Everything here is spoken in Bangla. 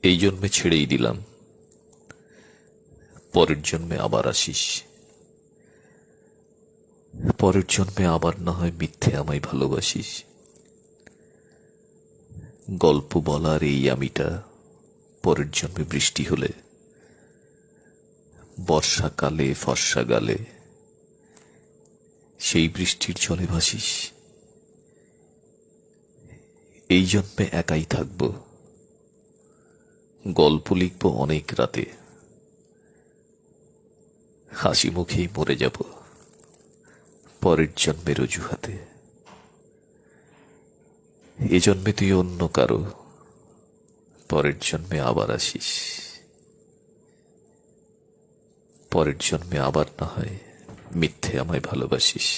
এই জন্মে ছেড়েই দিলাম, পরের জন্মে আবার আসিস। পরের জন্মে আবার না হয় মিথ্যে আমায় ভালোবাসিস। গল্প বলার এই আমিটা পরের জন্মে বৃষ্টি হলে, বর্ষাকালে ফর্সা গালে সেই বৃষ্টির জলে ভাসিস। এই জন্মে একাই থাকব, গল্প লিখব অনেক রাতে, হাসি মুখেই মরে যাব পরের জন্মের অজুহাতে। এ জন্মে তুই অন্য কারো, পরের জন্মে আবার আসিস। পরের জন্মে আবার না হয় মিথ্যে আমায় ভালোবাসিস।